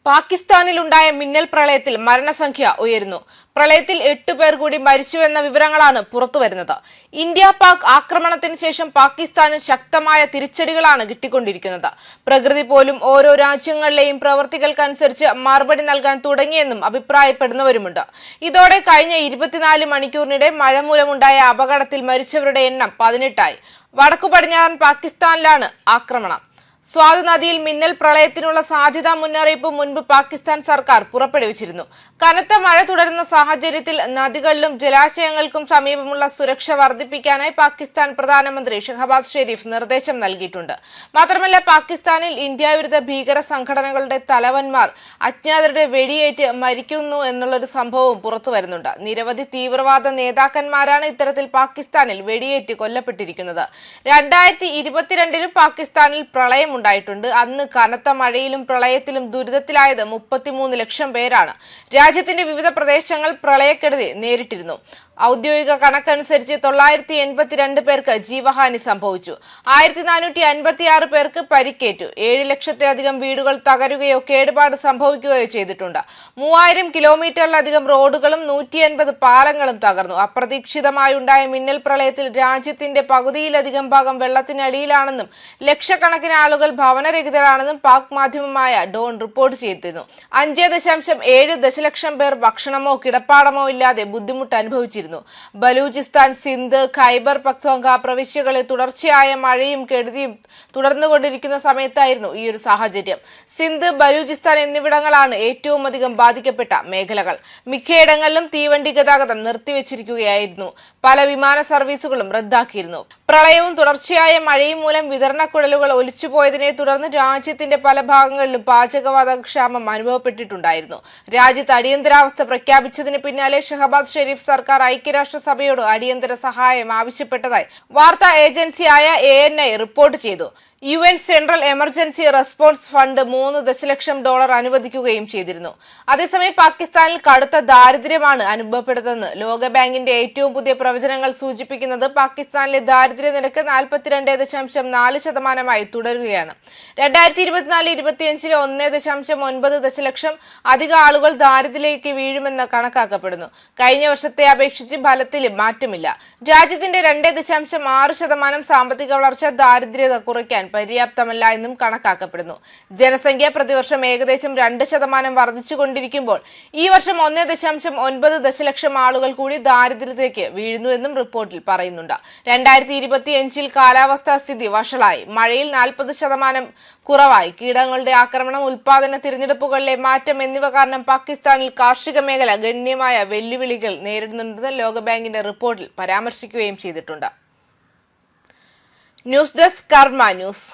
പാകിസ്ഥാനിലുണ്ടായ മിന്നൽ പ്രളയത്തിൽ മരണസംഖ്യ ഉയരുന്നു. പ്രളയത്തിൽ 8 പേർ കൂടി മരിച്ചുവെന്ന വിവരങ്ങളാണ് പുറത്തുവരുന്നത്. ഇന്ത്യ പാക് ആക്രമണത്തിന് ശേഷം പാകിസ്ഥാന് ശക്തമായ തിരിച്ചടികളാണ് കിട്ടിക്കൊണ്ടിരിക്കുന്നത്. പ്രകൃതി പോലും ഓരോ രാജ്യങ്ങളിലെയും പ്രവൃത്തികൾക്കനുസരിച്ച് മറുപടി നൽകാൻ തുടങ്ങിയെന്നും അഭിപ്രായപ്പെടുന്നവരുമുണ്ട്. ഇതോടെ കഴിഞ്ഞ 24 മണിക്കൂറിനിടെ മഴ മൂലമുണ്ടായ അപകടത്തിൽ മരിച്ചവരുടെ എണ്ണം 18ആയി. വടക്കു പടിഞ്ഞാറൻ പാകിസ്ഥാനിലാണ് ആക്രമണം. സ്വാത് നദിയിൽ മിന്നൽ പ്രളയത്തിനുള്ള സാധ്യതാ മുന്നറിയിപ്പ് മുൻപ് പാകിസ്ഥാൻ സർക്കാർ പുറപ്പെടുവിച്ചിരുന്നു. കനത്ത മഴ തുടരുന്ന സാഹചര്യത്തിൽ നദികളിലും ജലാശയങ്ങൾക്കും സമീപമുള്ള സുരക്ഷ വർദ്ധിപ്പിക്കാനായി പാകിസ്ഥാൻ പ്രധാനമന്ത്രി ഷഹബാസ് ഷെരീഫ് നിർദ്ദേശം നൽകിയിട്ടുണ്ട്. മാത്രമല്ല, പാകിസ്ഥാനിൽ ഇന്ത്യ വിരുദ്ധ ഭീകര സംഘടനകളുടെ തലവന്മാർ അജ്ഞാതരുടെ വെടിയേറ്റ് മരിക്കുന്നു എന്നുള്ളൊരു സംഭവവും പുറത്തു വരുന്നുണ്ട്. നിരവധി തീവ്രവാദ നേതാക്കന്മാരാണ് ഇത്തരത്തിൽ പാകിസ്ഥാനിൽ വെടിയേറ്റ് കൊല്ലപ്പെട്ടിരിക്കുന്നത്. 2022 പാകിസ്ഥാനിൽ പ്രളയം ഉണ്ടായിട്ടുണ്ട്. അന്ന് കനത്ത മഴയിലും പ്രളയത്തിലും ദുരിതത്തിലായത് 33 ലക്ഷം പേരാണ്. രാജ്യത്തിന്റെ വിവിധ പ്രദേശങ്ങൾ പ്രളയക്കെടുതി നേരിട്ടിരുന്നു. ഔദ്യോഗിക കണക്കനുസരിച്ച് 982 പേർക്ക് ജീവഹാനി സംഭവിച്ചു. 1456 പേർക്ക് പരിക്കേറ്റു. 7 ലക്ഷത്തിലധികം വീടുകൾ തകരുകയോ കേടുപാട് സംഭവിക്കുകയോ ചെയ്തിട്ടുണ്ട്. 3000 കിലോമീറ്ററിലധികം റോഡുകളും 180 പാലങ്ങളും തകർന്നു. അപ്രതീക്ഷിതമായുണ്ടായ മിന്നൽ പ്രളയത്തിൽ രാജ്യത്തിന്റെ പകുതിയിലധികം ഭാഗം വെള്ളത്തിനടിയിലാണെന്നും ലക്ഷക്കണക്കിന് ആളുകൾ ഭവനരഹിതരാണെന്നും പാക് മാധ്യമമായ ഡോൺ റിപ്പോർട്ട് ചെയ്തിരുന്നു. 5.7 ദശലക്ഷം പേർ ഭക്ഷണമോ കിടപ്പാടമോ ഇല്ലാതെ ബുദ്ധിമുട്ട് അനുഭവിച്ചിരുന്നു. ബലൂചിസ്ഥാൻ, സിന്ധ്, ഖൈബർ പഖ്തൂൺഖ പ്രവിശ്യകളിൽ തുടർച്ചയായ മഴയും കെടുതിയും തുടർന്നുകൊണ്ടിരിക്കുന്ന സമയത്തായിരുന്നു ഈ ഒരു സാഹചര്യം. സിന്ധ്, ബലൂചിസ്ഥാൻ എന്നിവിടങ്ങളാണ് ഏറ്റവും അധികം ബാധിക്കപ്പെട്ട മേഖലകൾ. മിക്കയിടങ്ങളിലും തീവണ്ടി ഗതാഗതം നിർത്തിവെച്ചിരിക്കുകയായിരുന്നു. പല വിമാന സർവീസുകളും റദ്ദാക്കിയിരുന്നു. പ്രളയവും തുടർച്ചയായ മഴയും മൂലം വിതരണക്കുഴലുകൾ ഒലിച്ചുപോയതിനെ തുടർന്ന് രാജ്യത്തിന്റെ പല ഭാഗങ്ങളിലും പാചകവാതക ക്ഷാമം അനുഭവപ്പെട്ടിട്ടുണ്ടായിരുന്നു. രാജ്യത്ത് അടിയന്തരാവസ്ഥ പ്രഖ്യാപിച്ചതിന് പിന്നാലെ ഷഹബാസ് ഷെരീഫ് സർക്കാർ ഐക്യരാഷ്ട്രസഭയോട് അടിയന്തര സഹായം ആവശ്യപ്പെട്ടതായി വാർത്താ ഏജൻസിയായ ANI റിപ്പോർട്ട് ചെയ്തു. UN central emergency response fund $3 ദശലക്ഷം അനുവദിക്കുകയും ചെയ്തിരുന്നു. അതേസമയം പാകിസ്ഥാനിൽ കടുത്ത ദാരിദ്ര്യമാണ് അനുഭവപ്പെടുന്നതെന്ന് ലോകബാങ്കിന്റെ ഏറ്റവും പുതിയ പ്രവചനങ്ങൾ സൂചിപ്പിക്കുന്നത്. പാകിസ്ഥാനിലെ ദാരിദ്ര്യ നിരക്ക് 42.4% തുടരുകയാണ്. 2024-25 1.9 ദശലക്ഷം അധിക ആളുകൾ ദാരിദ്ര്യത്തിലേക്ക് വീഴുമെന്ന് കണക്കാക്കപ്പെടുന്നു. കഴിഞ്ഞ വർഷത്തെ അപേക്ഷിച്ച് ഫലത്തിലും മാറ്റമില്ല. രാജ്യത്തിന്റെ 2.6% സാമ്പത്തിക വളർച്ച ദാരിദ്ര്യത കുറയ്ക്കാൻ പര്യാപ്തമല്ല എന്നും കണക്കാക്കപ്പെടുന്നു. ജനസംഖ്യ പ്രതിവർഷം ഏകദേശം 2% വർദ്ധിച്ചുകൊണ്ടിരിക്കുമ്പോൾ ഈ വർഷം 1.9 ദശലക്ഷം ആളുകൾ കൂടി ദാരിദ്ര്യത്തിലേക്ക് വീഴുന്നുവെന്നും റിപ്പോർട്ടിൽ പറയുന്നുണ്ട്. 2025 കാലാവസ്ഥാ സ്ഥിതി വഷളായി. മഴയിൽ 40% കുറവായി. കീടങ്ങളുടെ ആക്രമണം, ഉൽപാദന തിരഞ്ഞെടുപ്പുകളിലെ മാറ്റം എന്നിവ കാരണം പാകിസ്ഥാനിൽ കാർഷിക മേഖല ഗണ്യമായ വെല്ലുവിളികൾ നേരിടുന്നുണ്ടെന്ന് ലോകബാങ്കിന്റെ റിപ്പോർട്ടിൽ പരാമർശിക്കുകയും ചെയ്തിട്ടുണ്ട്. ന്യൂസ് ഡെസ്ക് കർമ്മ ന്യൂസ്.